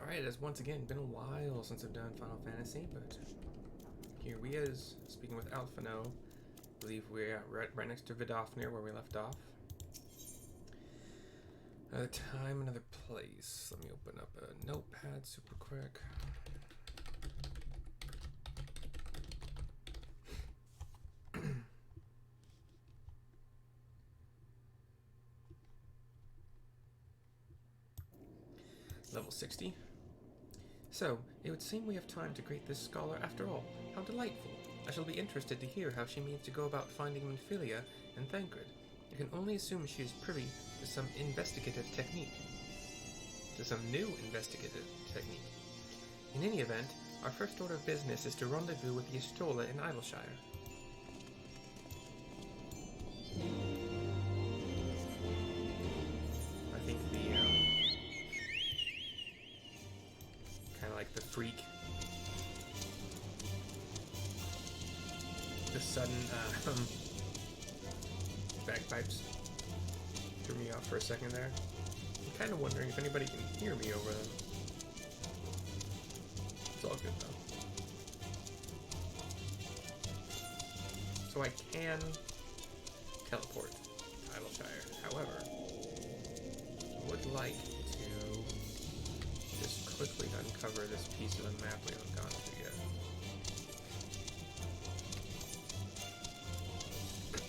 Alright, it has once again been a while since I've done Final Fantasy, but here we is, speaking with Alphinaud. I believe we're right next to Vidofnir where we left off. Another time, another place. Let me open up a notepad super quick. Level 60. So, it would seem we have time to greet this scholar after all. How delightful. I shall be interested to hear how she means to go about finding Minfilia and Thancred. I can only assume she is privy to some investigative technique. To some new investigative technique. In any event, our first order of business is to rendezvous with Y'shtola in Idyllshire. I think the kind of like the freak, the sudden bagpipes threw me off for a second there. I'm kind of wondering if anybody can hear me over them. It's all good though. So I can teleport to Idyllshire. However, I would like to just quickly uncover this piece of the map we haven't gone through yet.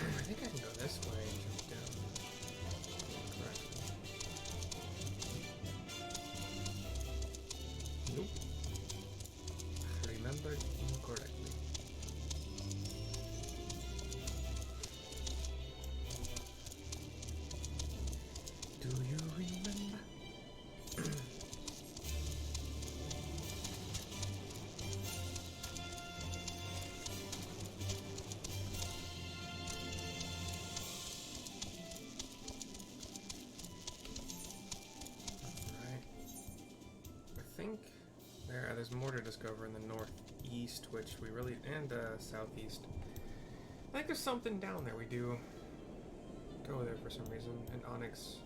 I think I can go this way and jump down. Correct. Nope. I remembered incorrectly. Do you remember? There's more to discover in the northeast, which we really, and southeast. I think there's something down there. We do go there for some reason. An Annex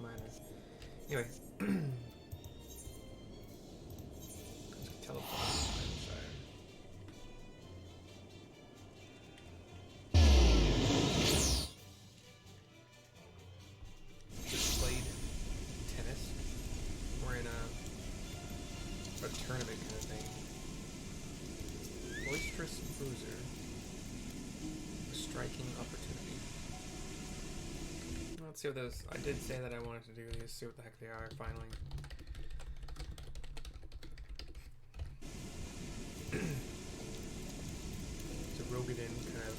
Minor. Anyway, teleport. Just played tennis. We're in a tournament kind of thing. Boisterous Bruiser. A striking opportunity. Let's see what those... I did say that I wanted to do these, see what the heck they are, finally. It's a Rogadin, kind of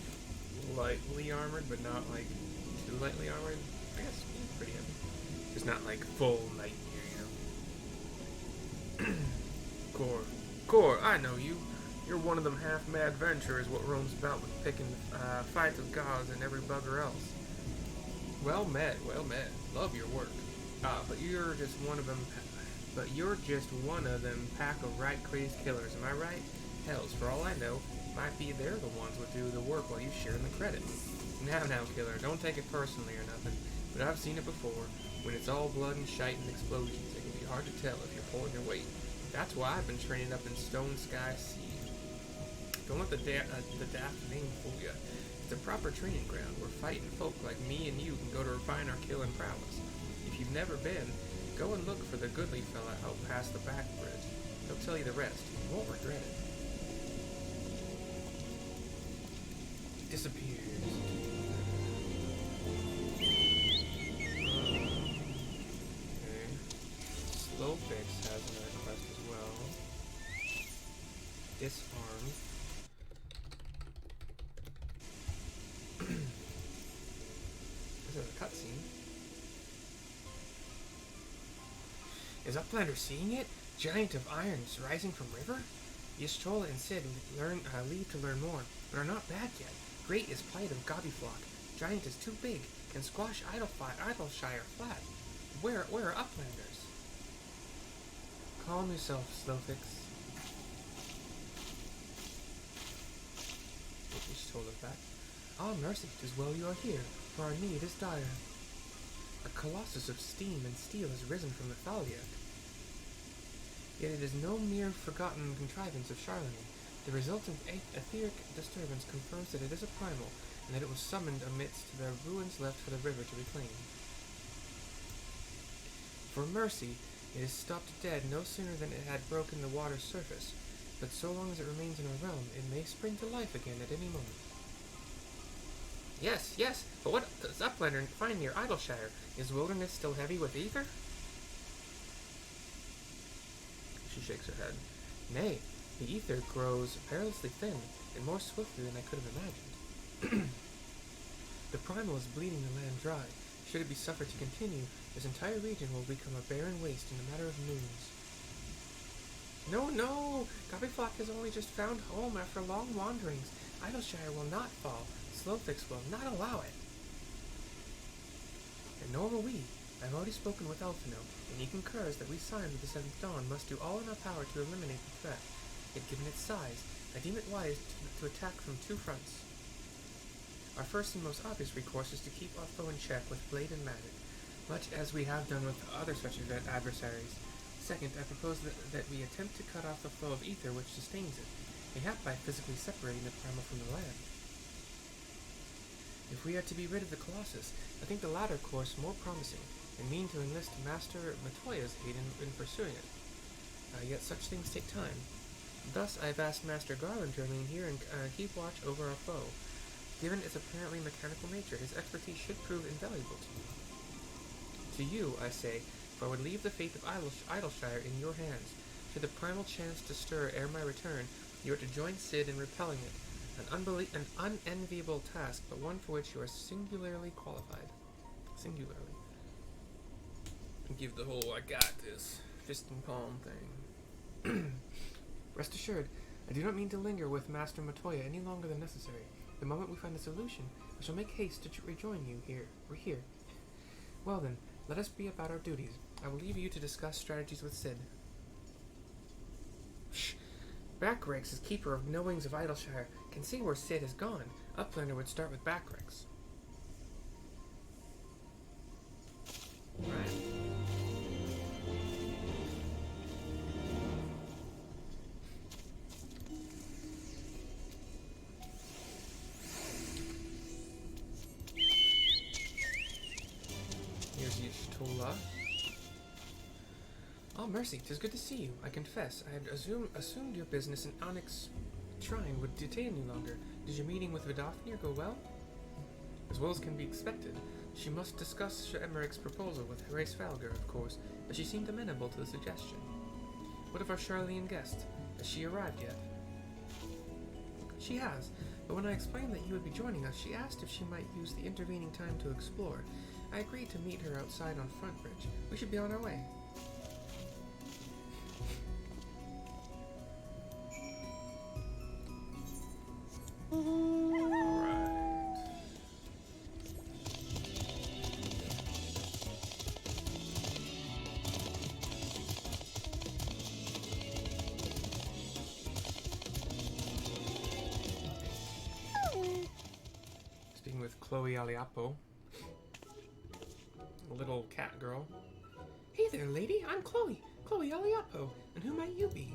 lightly armored, but not like too lightly armored. I guess it's pretty heavy. It's not like full knight gear, you know. Gore, I know you. You're one of them half-mad venturers what roams about with picking fights with gods and every bugger else. Well met. Love your work. But you're just one of them. Pack of right crazed killers. Am I right? Hells, for all I know, might be they're the ones who do the work while you share in the credit. Now, killer, don't take it personally or nothing. But I've seen it before. When it's all blood and shite and explosions, it can be hard to tell if you're pulling your weight. That's why I've been training up in Stone Sky Sea. Don't let the daft name fool you. It's a proper training ground where fighting folk like me and you can go to refine our killing prowess. If you've never been, go and look for the goodly fella out past the back bridge. He'll tell you the rest. You won't regret it. Disappears. Okay. Slowfix has another quest as well. Disarmed. This is a cutscene. Is Uplander seeing it? Giant of irons rising from river? Y'shtola and Sid leave to learn more, but are not back yet. Great is plight of Gobbyflock. Giant is too big, can squash Idyllshire flat. Where are Uplanders? Calm yourself, Slowfix. Y'shtola back. Ah, mercy, 'tis well you are here, for our need is dire. A colossus of steam and steel has risen from the Thaliak. Yet it is no mere forgotten contrivance of Charlemagne. The resultant etheric disturbance confirms that it is a primal, and that it was summoned amidst the ruins left for the river to reclaim. For mercy, it is stopped dead no sooner than it had broken the water's surface, but so long as it remains in our realm, it may spring to life again at any moment. Yes, yes, but what does Uplander find near Idleshire? Is wilderness still heavy with ether? She shakes her head. Nay, the ether grows perilously thin, and more swiftly than I could have imagined. The primal is bleeding the land dry. Should it be suffered to continue, this entire region will become a barren waste in a matter of moons. No, no! Gubal has only just found home after long wanderings. Idleshire will not fall. Slowfix will not allow it. And nor will we. I have already spoken with Alphinaud, and he concurs that we signed with the Seventh Dawn must do all in our power to eliminate the threat. Yet given its size, I deem it wise to attack from two fronts. Our first and most obvious recourse is to keep our foe in check with blade and magic, much as we have done with other such adversaries. Second, I propose that we attempt to cut off the flow of ether which sustains it, mayhap by physically separating the primal from the land. If we are to be rid of the Colossus, I think the latter course more promising, and mean to enlist Master Matoya's aid in pursuing it. Yet such things take time. Thus, I have asked Master Garland to remain here and keep watch over our foe. Given its apparently mechanical nature, his expertise should prove invaluable to you. To you, I say, for I would leave the fate of Idleshire in your hands. Should the primal chance to stir ere my return, you are to join Cid in repelling it. An unenviable task, but one for which you are singularly qualified. Singularly. Give the whole I got this fist and palm thing. Rest assured, I do not mean to linger with Master Matoya any longer than necessary. The moment we find a solution, I shall make haste to rejoin you here. We're here. Well then, let us be about our duties. I will leave you to discuss strategies with Cid. Shh! Backrex is keeper of knowings of Idleshire. Can see where Cid has gone. Uplander would start with Backrex. Right. Here's Yishtola. Oh, mercy, 'tis good to see you. I confess, I had assumed your business in Onyx Shrine would detain you longer. Did your meeting with Vidofnir go well? As well as can be expected. She must discuss Emeric's proposal with Herace Valgar, of course, but she seemed amenable to the suggestion. What of our Charlian guest? Has she arrived yet? She has, but when I explained that you would be joining us, she asked if she might use the intervening time to explore. I agreed to meet her outside on Frontbridge. We should be on our way. Speaking with Chloe Aliapohs, a little cat girl. Hey there, lady. I'm Chloe Aliapohs. And who might you be?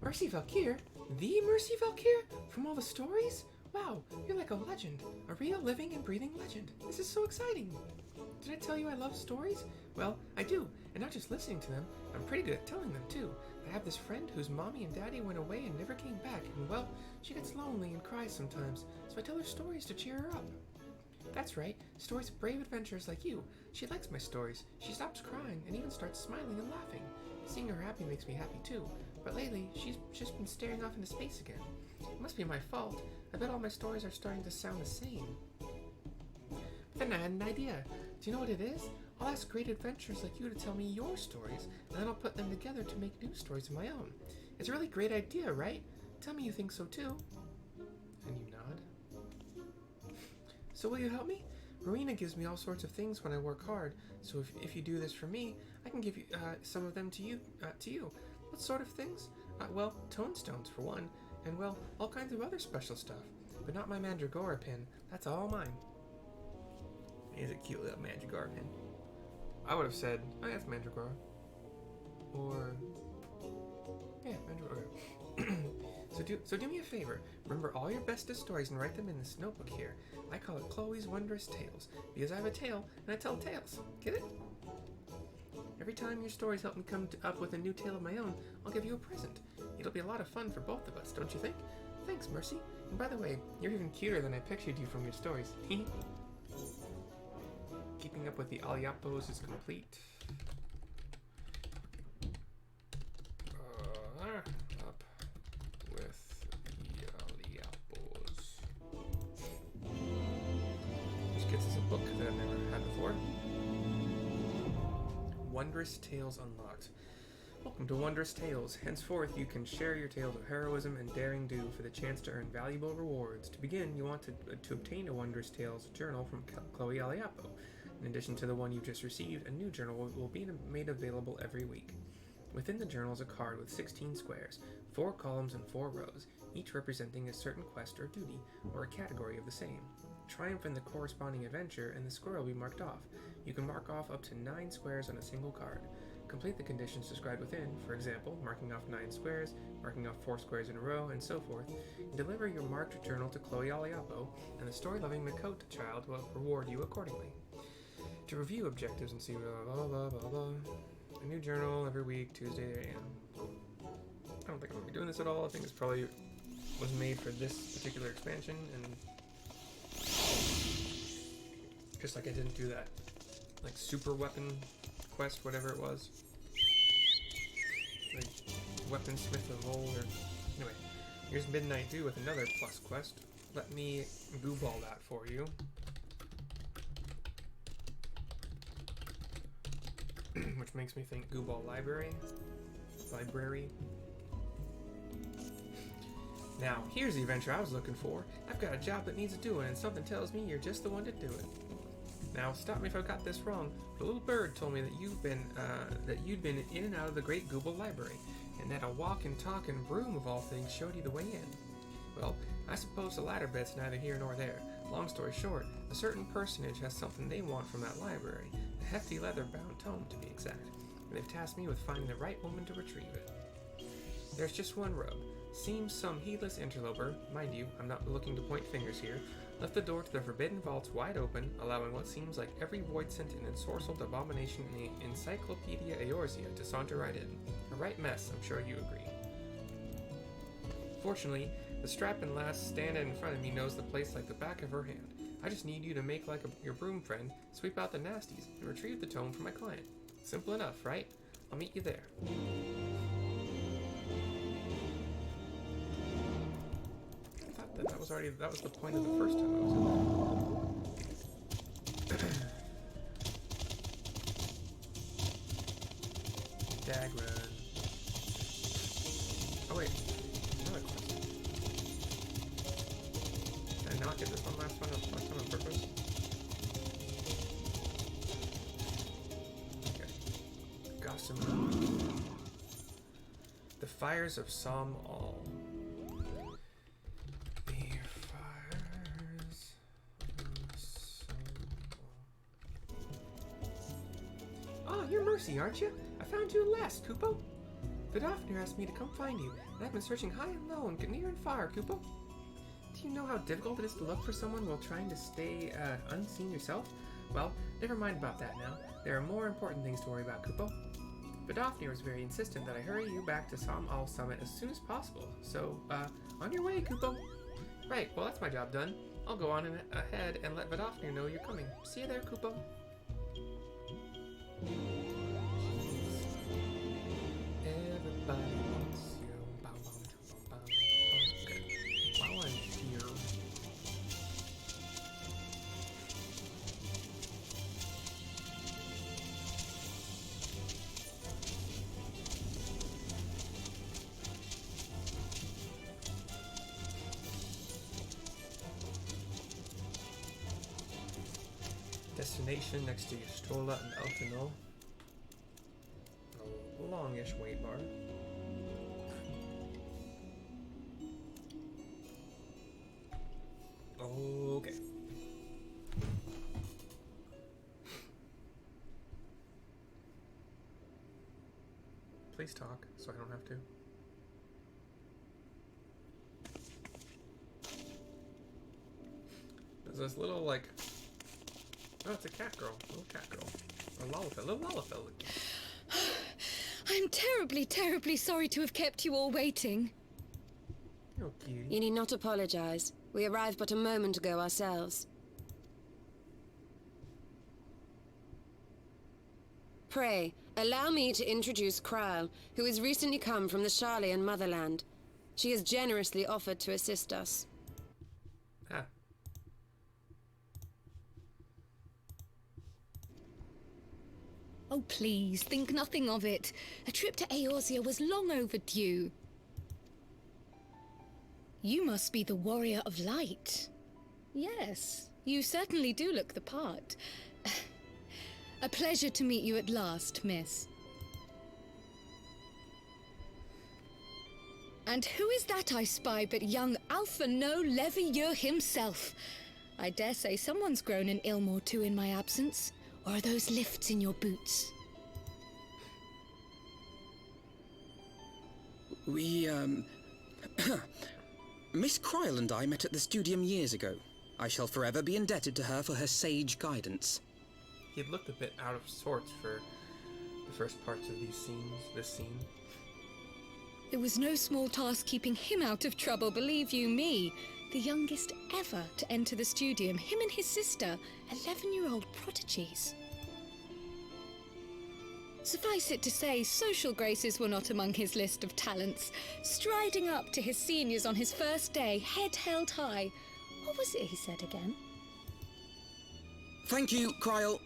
Mercy Valkyr? The Mercy Valkyr? From all the stories? Wow, you're like a legend. A real living and breathing legend. This is so exciting. Did I tell you I love stories? Well, I do, and not just listening to them. I'm pretty good at telling them, too. I have this friend whose mommy and daddy went away and never came back, and well, she gets lonely and cries sometimes, so I tell her stories to cheer her up. That's right, stories of brave adventurers like you. She likes my stories. She stops crying and even starts smiling and laughing. Seeing her happy makes me happy, too. But lately, she's just been staring off into space again. It must be my fault. I bet all my stories are starting to sound the same. But then I had an idea. Do you know what it is? I'll ask great adventurers like you to tell me your stories, and then I'll put them together to make new stories of my own. It's a really great idea, right? Tell me you think so too. And you nod. So will you help me? Marina gives me all sorts of things when I work hard, so if you do this for me, I can give you some of them to you. What sort of things? Well, tonestones for one, and well, all kinds of other special stuff. But not my Mandragora pin. That's all mine. It is a cute little Mandragora pin. I would have said, oh, yeah, it's Mandragora. Or, yeah, Mandragora. So do me a favor. Remember all your bestest stories and write them in this notebook here. I call it Chloe's Wondrous Tales, because I have a tale, and I tell tales. Get it? Every time your stories help me come up with a new tale of my own, I'll give you a present. It'll be a lot of fun for both of us, don't you think? Thanks, Mercy. And by the way, you're even cuter than I pictured you from your stories. Keeping up with the Aliapohs is complete. Up with the Aliapohs. Which gets us a book that I've never had before. Wondrous Tales Unlocked. Welcome to Wondrous Tales. Henceforth, you can share your tales of heroism and daring do for the chance to earn valuable rewards. To begin, you want to obtain a Wondrous Tales journal from Chloe Aliapoh. In addition to the one you've just received, a new journal will be made available every week. Within the journal is a card with 16 squares, 4 columns and 4 rows, each representing a certain quest or duty, or a category of the same. Triumph in the corresponding adventure, and the square will be marked off. You can mark off up to 9 squares on a single card. Complete the conditions described within, for example, marking off 9 squares, marking off 4 squares in a row, and so forth. Deliver your marked journal to Chloe Aliapoh, and the story-loving Makote child will reward you accordingly. To review objectives and see blah blah blah blah blah. A new journal every week, Tuesday AM. Cool. I don't think I'm going to be doing this at all. I think this probably was made for this particular expansion, and just like I didn't do that, like super weapon quest, whatever it was, like weaponsmith of old, or anyway. Here's Midnight Dew with another plus quest. Let me Gubal that for you. Which makes me think Gubal Library. Now, here's the adventure I was looking for. I've got a job that needs doing, and something tells me you're just the one to do it. Now, stop me if I've got this wrong, but a little bird told me that you'd been in and out of the great Gubal Library, and that a walk and talk and broom of all things showed you the way in. Well, I suppose the latter bit's neither here nor there. Long story short, a certain personage has something they want from that library, a hefty leather-bound tome to be exact, and they've tasked me with finding the right woman to retrieve it. There's just one rub. Seems some heedless interloper, mind you, I'm not looking to point fingers here, left the door to the forbidden vaults wide open, allowing what seems like every void-sent and ensorcelled abomination in the Encyclopedia Eorzea to saunter right in. A right mess, I'm sure you agree. Fortunately, the strapping lass standing in front of me knows the place like the back of her hand. I just need you to make like your broom friend, sweep out the nasties, and retrieve the tome from my client. Simple enough, right? I'll meet you there. I thought that was the point of the first time I was in there. Dag run. Oh wait. Did I not get this one last time on purpose? Okay. Gossamer. The Fires of Sohm all. The Fires of Sohm. Oh, you're Mercy, aren't you? I found you at last, Kupo. Vidofnir asked me to come find you, and I've been searching high and low and near and far, Kupo. Do you know how difficult it is to look for someone while trying to stay unseen yourself? Well, never mind about that now. There are more important things to worry about, Kupo. Vidofnir was very insistent that I hurry you back to Sohm Al Summit as soon as possible. So, on your way, Kupo. Right, well that's my job done. I'll go on ahead and let Vidofnir know you're coming. See you there, Kupo. Everybody wants you. Okay. While I'm here. Destination next to Ystola and Alphinaud. A longish wait bar. Okay. Please talk, so I don't have to. There's this little, like... Oh, it's a cat girl. Little cat girl. A Lalafell. Little Lalafell. I'm terribly, terribly sorry to have kept you all waiting. Oh, cutie. You need not apologize. We arrived but a moment ago ourselves. Pray, allow me to introduce Kryle, who has recently come from the Sharlayan motherland. She has generously offered to assist us. Ah. Oh, please, think nothing of it. A trip to Eorzea was long overdue. You must be the Warrior of Light. Yes, you certainly do look the part. A pleasure to meet you at last, miss. And who is that I spy but young Alphinaud Levieux himself? I dare say someone's grown an ilm or two in my absence. Or are those lifts in your boots? We, Miss Kryle and I met at the Studium years ago. I shall forever be indebted to her for her sage guidance. He had looked a bit out of sorts for the first parts of this scene. It was no small task keeping him out of trouble, believe you me. The youngest ever to enter the Studium, him and his sister, 11-year-old prodigies. Suffice it to say, social graces were not among his list of talents. Striding up to his seniors on his first day, head held high. What was it he said again? Thank you, Kryle.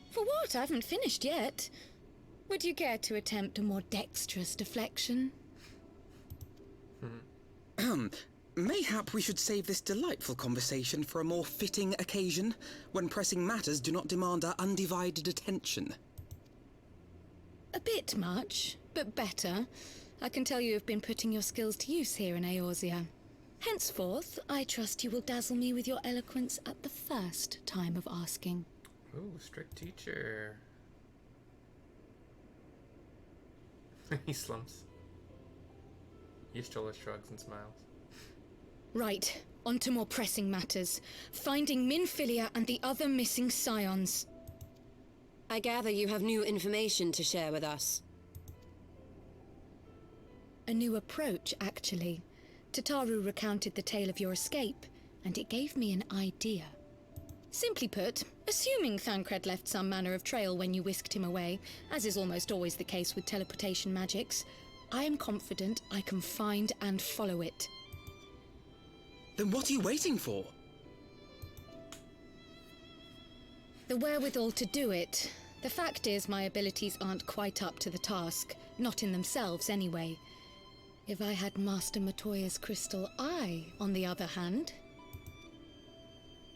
For what? I haven't finished yet. Would you care to attempt a more dexterous deflection? Mayhap we should save this delightful conversation for a more fitting occasion, when pressing matters do not demand our undivided attention. A bit much, but better. I can tell you have been putting your skills to use here in Eorzea. Henceforth, I trust you will dazzle me with your eloquence at the first time of asking. Ooh, strict teacher. He slumps. Y'shtola shrugs and smiles. Right, on to more pressing matters. Finding Minfilia and the other missing scions. I gather you have new information to share with us. A new approach, actually. Tataru recounted the tale of your escape, and it gave me an idea. Simply put, assuming Thancred left some manner of trail when you whisked him away, as is almost always the case with teleportation magics, I am confident I can find and follow it. Then what are you waiting for? The wherewithal to do it. The fact is, my abilities aren't quite up to the task. Not in themselves, anyway. If I had Master Matoya's crystal eye, on the other hand...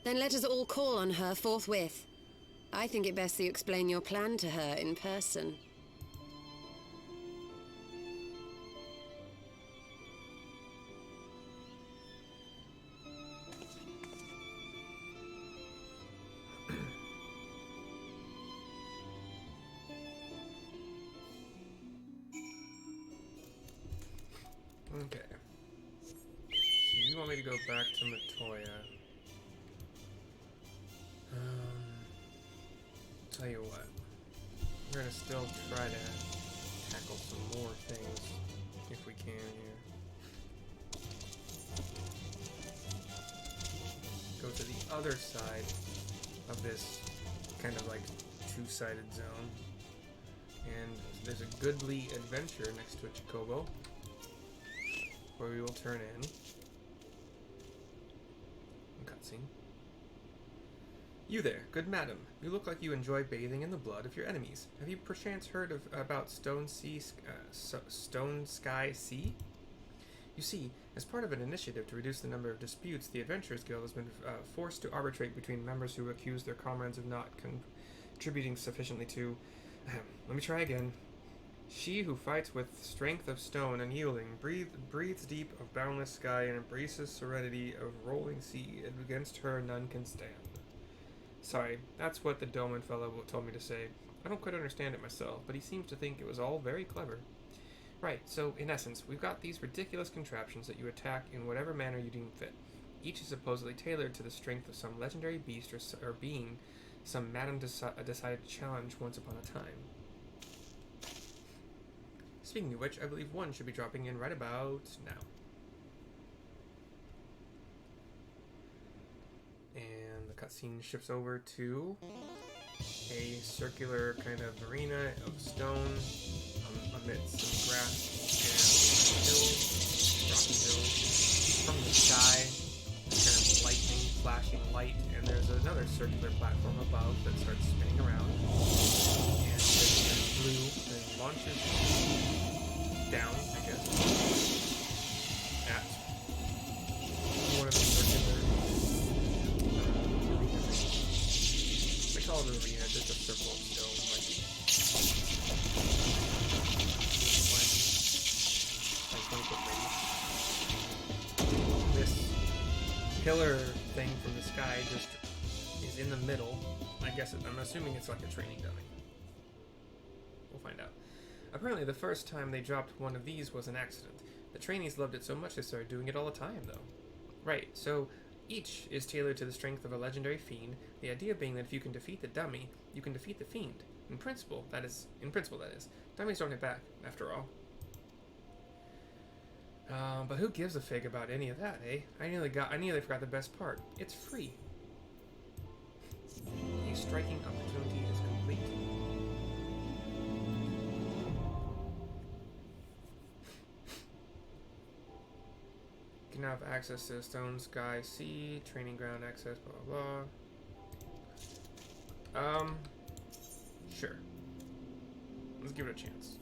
Then let us all call on her forthwith. I think it best that you explain your plan to her in person. Okay. So you want me to go back to Matoya. Tell you what. We're gonna still try to tackle some more things if we can here. Go to the other side of this kind of like two-sided zone. And there's a goodly adventure next to a Chocobo, where we will turn in. Cutscene. You there, good madam. You look like you enjoy bathing in the blood of your enemies. Have you perchance heard about Stone Sky Sea? You see, as part of an initiative to reduce the number of disputes, the Adventurers Guild has been forced to arbitrate between members who accuse their comrades of not contributing sufficiently to... let me try again. She who fights with strength of stone unyielding, breathes deep of boundless sky, and embraces serenity of rolling sea, and against her none can stand. Sorry, that's what the Doman fellow told me to say. I don't quite understand it myself, but he seems to think it was all very clever. Right, so in essence, we've got these ridiculous contraptions that you attack in whatever manner you deem fit. Each is supposedly tailored to the strength of some legendary beast or being some madam decided challenge once upon a time. Speaking of which, I believe one should be dropping in right about now. And the cutscene shifts over to a circular kind of arena of stone amidst some grass and hills, rocky hills. From the sky, kind of lightning, flashing light, and there's another circular platform above that starts spinning around. And there's blue and launches down, I guess, at one of the circular arenas. They call it an arena, just a circle of stone, like 20-foot radius. This pillar thing from the sky just is in the middle. I guess I'm assuming it's like a training dummy. We'll find out. Apparently, the first time they dropped one of these was an accident. The trainees loved it so much they started doing it all the time, though. Right, so each is tailored to the strength of a legendary fiend, the idea being that if you can defeat the dummy, you can defeat the fiend. In principle, that is. Dummies don't hit back, after all. But who gives a fig about any of that, eh? I nearly forgot the best part. It's free. A striking opportunity is complete. You can now have access to Stone, Sky, Sea, Training Ground access, blah blah blah. Sure. Let's give it a chance.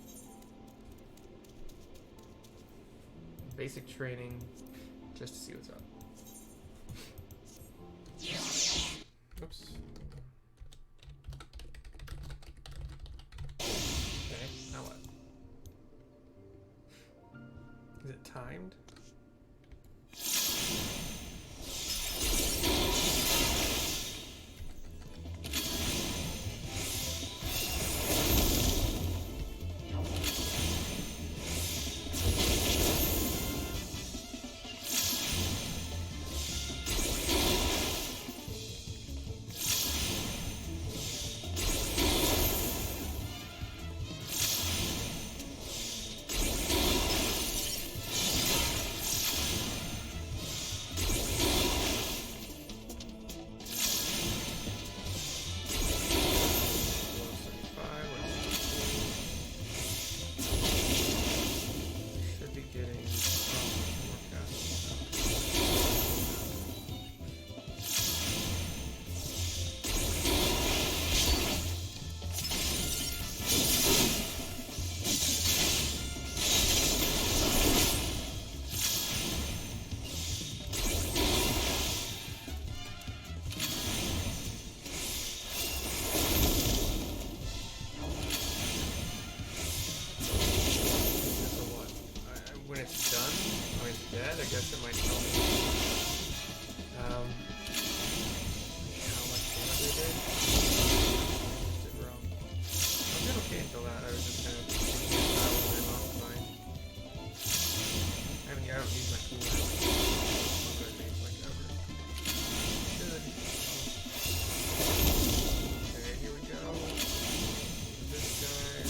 Basic training, just to see what's up. Oops. Okay, now what? Is it timed? I guess it might tell me how much damage they did. Did wrong. I did okay until that. I was just kind of thinking about it and off mine. I don't use my cooldown. I'm going to make like ever. Should. Okay, here we go. This guy.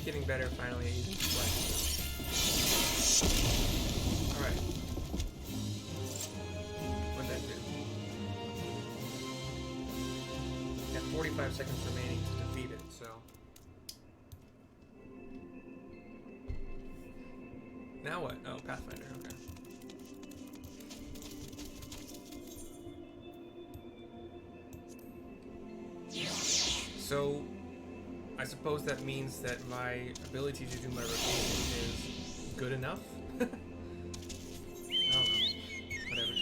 Getting better finally at using flex. Alright. What'd that do? Got 45 seconds remaining to defeat it, so. Now what? Oh, Pathfinder, okay. So, I suppose that means that my ability to do my rotation is good enough? I don't know. Whatever.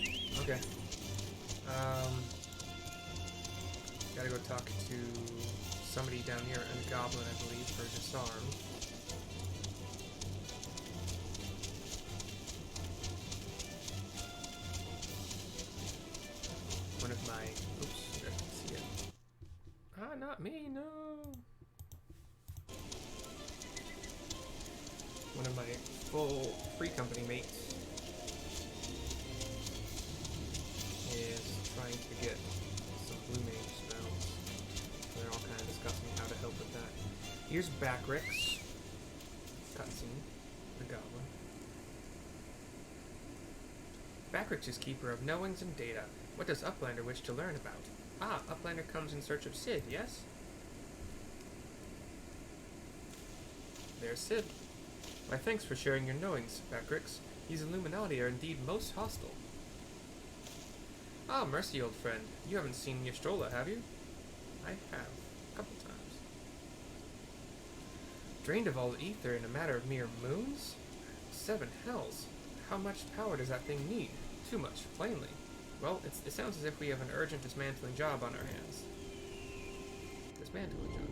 Okay. Gotta go talk to somebody down here, a goblin, I believe, for Disarmed. One of my... Oops, I didn't see it. Ah, not me, no! One of my full free company mates is trying to get some blue mage spells. They're all kind of discussing how to help with that. Here's Backrix. Cutscene. The goblin. Backrix is keeper of knowings and data. What does Uplander wish to learn about? Ah, Uplander comes in search of Sid, yes? There's Sid. Why, thanks for sharing your knowings, Backrix. These Illuminati are indeed most hostile. Ah, mercy, old friend. You haven't seen Ystrola, have you? I have. A couple times. Drained of all the ether in a matter of mere moons? 7 hells. How much power does that thing need? Too much, plainly. Well, it sounds as if we have an urgent dismantling job on our hands. Dismantling job.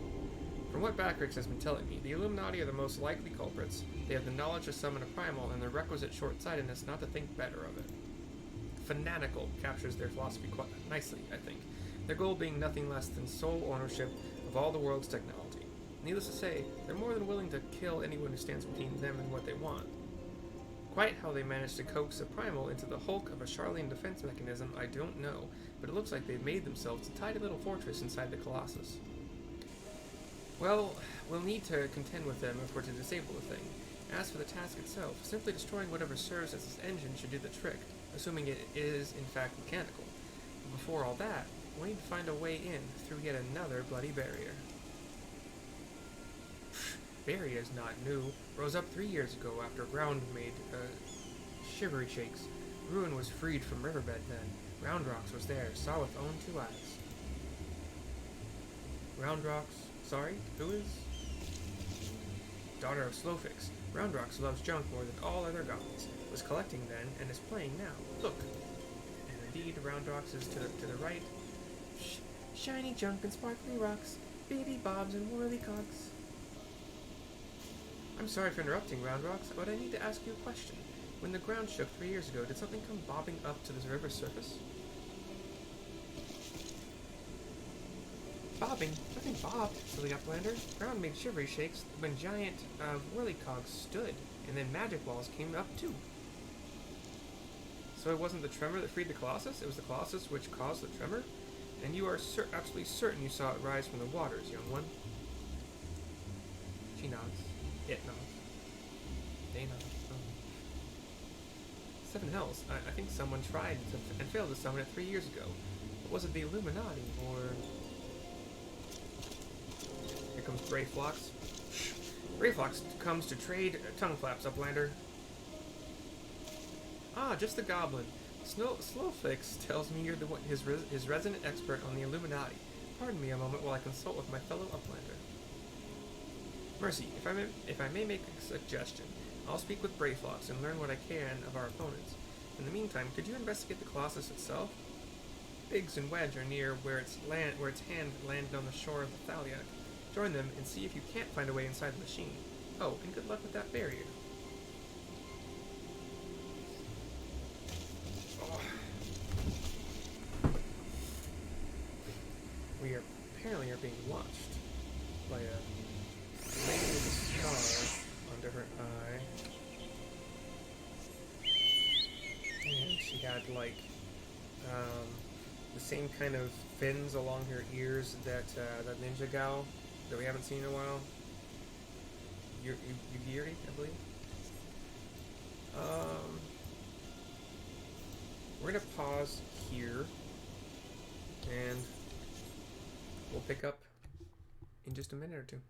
From what Backrix has been telling me, the Illuminati are the most likely culprits. They have the knowledge to summon a primal and the requisite short-sightedness not to think better of it. Fanatical captures their philosophy quite nicely, I think. Their goal being nothing less than sole ownership of all the world's technology. Needless to say, they're more than willing to kill anyone who stands between them and what they want. Quite how they managed to coax a primal into the hulk of a Charlene defense mechanism, I don't know, but it looks like they've made themselves a tidy little fortress inside the Colossus. Well, we'll need to contend with them if we're to disable the thing. As for the task itself, simply destroying whatever serves as its engine should do the trick, assuming it is in fact mechanical. But before all that, we need to find a way in through yet another bloody barrier. Barrier is not new. Rose up 3 years ago after ground made shivery shakes. Ruin was freed from riverbed then. Round Rocks was there, saw with own 2 eyes. Round Rocks? Sorry, who is? Daughter of Slowfix. Round Rocks loves junk more than all other goblins. Was collecting then, and is playing now. Look. And indeed, Round Rocks is to the right. Shiny junk and sparkly rocks. Baby bobs and whirlycocks. I'm sorry for interrupting, Round Rocks, but I need to ask you a question. When the ground shook 3 years ago, did something come bobbing up to this river's surface? Bobbing? Nothing bobbed, silly Uplander. Ground made shivery shakes when giant whirlycogs stood, and then magic walls came up too. So it wasn't the tremor that freed the Colossus? It was the Colossus which caused the tremor? And you are absolutely certain you saw it rise from the waters, young one? She nods. It nods. They nod. Oh. 7 hells. I think someone tried and failed to summon it 3 years ago. But was it the Illuminati, or... Here comes Brayflox. Brayflox comes to trade tongue flaps, Uplander. Ah, just the goblin. Slowfix tells me you're his resident expert on the Illuminati. Pardon me a moment while I consult with my fellow Uplander. Mercy, if I may make a suggestion, I'll speak with Brayflox and learn what I can of our opponents. In the meantime, could you investigate the Colossus itself? Biggs and Wedge are near where its hand landed on the shore of the Thaliac. Join them and see if you can't find a way inside the machine. Oh, and good luck with that barrier. Oh. We apparently are being watched by a faded scar under her eye. And she had like the same kind of fins along her ears that that ninja gal that we haven't seen in a while. Yugiri, I believe. We're gonna pause here, and we'll pick up in just a minute or two.